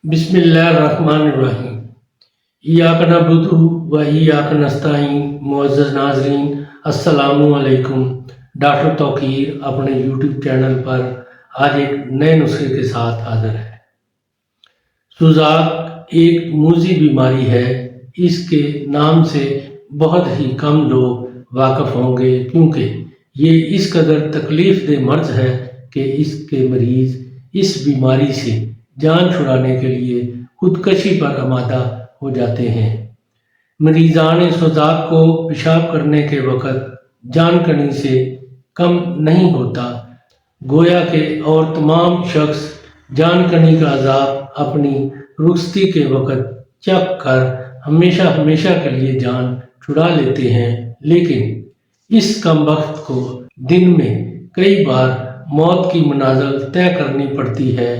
بسم اللہ الرحمن الرحیم۔ ایاک نعبد و ایاک نستعین۔ معزز ناظرین السلام علیکم۔ ڈاکٹر توقیر اپنے یوٹیوب چینل پر آج ایک نئے نسخے کے ساتھ حاضر ہے۔ سوزاک ایک موذی بیماری ہے۔ اس کے نام سے بہت ہی کم لوگ واقف ہوں گے کیونکہ یہ اس قدر تکلیف دہ مرض ہے کہ اس کے مریض اس بیماری سے جان چھڑانے کے لیے خودکشی پر آمادہ ہو جاتے ہیں۔ مریضان سوزاک کو پیشاب کرنے کے وقت جان کنی سے کم نہیں ہوتا، گویا کہ اور تمام شخص جان کنی کا عذاب اپنی رخصتی کے وقت چکھ کر ہمیشہ ہمیشہ کے لیے جان چھڑا لیتے ہیں، لیکن اس کمبخت کو دن میں کئی بار موت کی منازل طے کرنی پڑتی ہے۔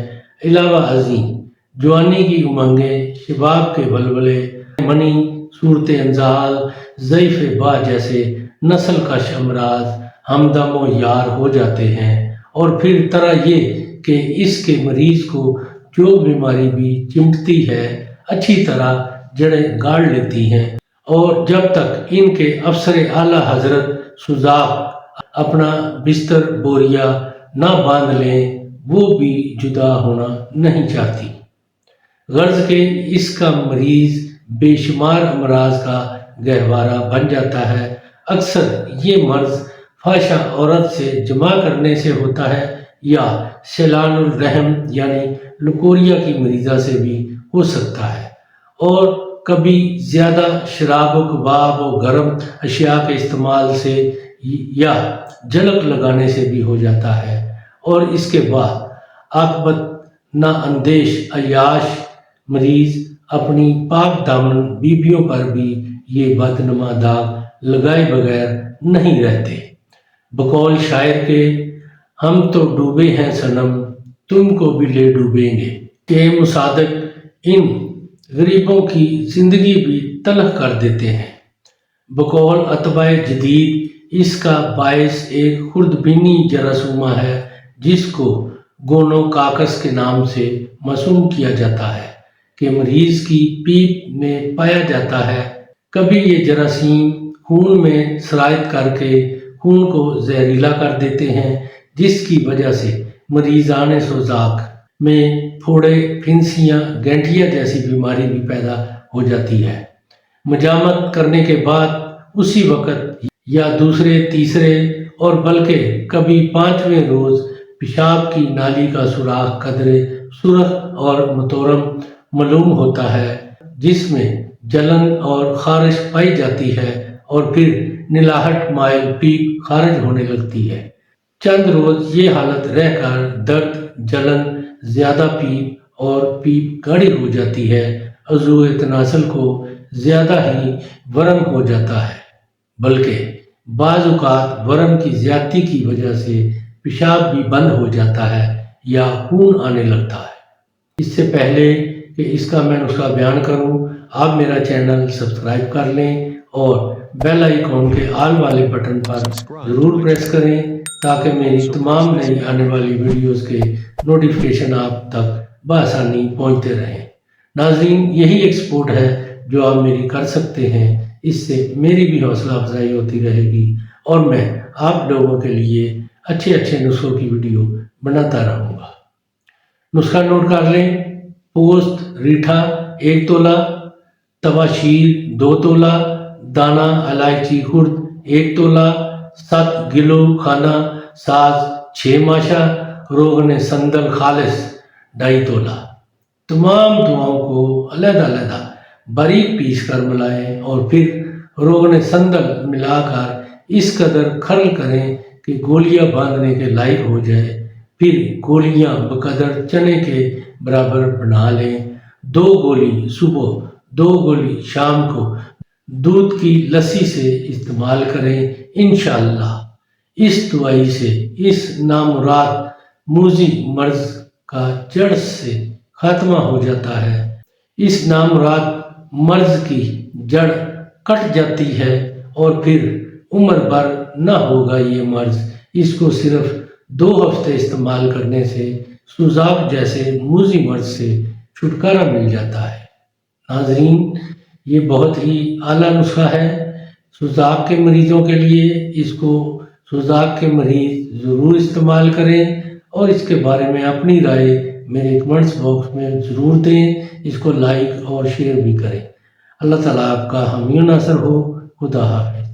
علاوہ ازیں جوانی کی امنگیں، شباب کے ولولے، منی صورت انزال، ضعیف با جیسے نسل کش امراض ہمدم و یار ہو جاتے ہیں، اور پھر طرح یہ کہ اس کے مریض کو جو بیماری بھی چمٹتی ہے اچھی طرح جڑیں گاڑ لیتی ہیں، اور جب تک ان کے افسر اعلیٰ حضرت سوزاک اپنا بستر بوریا نہ باندھ لیں وہ بھی جدا ہونا نہیں چاہتی۔ غرض کہ اس کا مریض بے شمار امراض کا گہوارہ بن جاتا ہے۔ اکثر یہ مرض فاحشہ عورت سے جمع کرنے سے ہوتا ہے یا سیلان الرحم یعنی لکوریا کی مریضہ سے بھی ہو سکتا ہے، اور کبھی زیادہ شراب و کباب و گرم اشیاء کے استعمال سے یا جلک لگانے سے بھی ہو جاتا ہے، اور اس کے بعد عاقبت نا اندیش عیاش مریض اپنی پاک دامن بیویوں پر بھی یہ بدنما داغ لگائے بغیر نہیں رہتے۔ بقول شاعر کے ہم تو ڈوبے ہیں صنم تم کو بھی لے ڈوبیں گے، کہ مصادق ان غریبوں کی زندگی بھی تلخ کر دیتے ہیں۔ بقول اتباع جدید اس کا باعث ایک خوردبینی جراثومہ ہے جس کو گونو کاکس کے نام سے موسوم کیا جاتا ہے، کہ مریض کی پیپ میں پایا جاتا ہے۔ کبھی یہ جراثیم خون میں سرایت کر کے خون کو زہریلا کر دیتے ہیں، جس کی وجہ سے مریضان سوزاک میں پھوڑے، پھنسیاں، گینٹھیا جیسی بیماری بھی پیدا ہو جاتی ہے۔ مجامت کرنے کے بعد اسی وقت یا دوسرے، تیسرے اور بلکہ کبھی 5ویں روز پیشاب کی نالی کا سوراخ قدرے سرخ اور متورم معلوم ہوتا ہے، جس میں جلن اور خارش پائی جاتی ہے، اور پھر نلاہٹ مائل پیپ خارج ہونے لگتی ہے۔ چند روز یہ حالت رہ کر درد، جلن، زیادہ پیپ اور پیپ گاڑھی ہو جاتی ہے۔ عضو تناسل کو زیادہ ہی ورم ہو جاتا ہے، بلکہ بعض اوقات ورم کی زیادتی کی وجہ سے پیشاب بھی بند ہو جاتا ہے یا خون آنے لگتا ہے۔ اس سے پہلے کہ اس کا میں نسخہ بیان کروں، آپ میرا چینل سبسکرائب کر لیں اور بیل آئیکن کے آل والے بٹن پر ضرور پریس کریں تاکہ میری تمام نئی آنے والی ویڈیوز کے نوٹیفیکیشن آپ تک بآسانی پہنچتے رہیں۔ ناظرین، یہی ایک سپورٹ ہے جو آپ میری کر سکتے ہیں، اس سے میری بھی حوصلہ افزائی ہوتی رہے گی اور میں آپ لوگوں کے لیے اچھے نسخوں کی ویڈیو بناتا رہوں گا۔ نسخہ نوٹ کر لیں۔ پوست ریٹھا 1 تولہ، تباشیر 2 تولہ، دانہ الائچی خرد 1 تولہ، 7 گلو کھانا ساز 6 ماشا، روغن سندل خالص 2.5 تولہ۔ تمام دعاؤں کو علیحدہ علیحدہ باریک پیس کر ملائیں اور پھر روغن سندل ملا کر اس قدر کھرل کریں کہ گولیاں باندھنے کے لائق ہو جائے، پھر گولیاں بقدر چنے کے برابر بنا لیں۔ 2 گولی صبح، 2 گولی شام کو دودھ کی لسی سے استعمال کریں۔ انشاءاللہ اس دوائی سے اس نامراد موذی مرض کا جڑ سے خاتمہ ہو جاتا ہے۔ اس نامراد مرض کی جڑ کٹ جاتی ہے اور پھر عمر بھر نہ ہوگا یہ مرض۔ اس کو صرف 2 ہفتے استعمال کرنے سے سوزاک جیسے موذی مرض سے چھٹکارا مل جاتا ہے۔ ناظرین، یہ بہت ہی اعلیٰ نسخہ ہے سوزاک کے مریضوں کے لیے۔ اس کو سوزاک کے مریض ضرور استعمال کریں اور اس کے بارے میں اپنی رائے میرے کمنٹس باکس میں ضرور دیں۔ اس کو لائک اور شیئر بھی کریں۔ اللہ تعالیٰ آپ کا حامی و ناصر ہو۔ خدا حافظ۔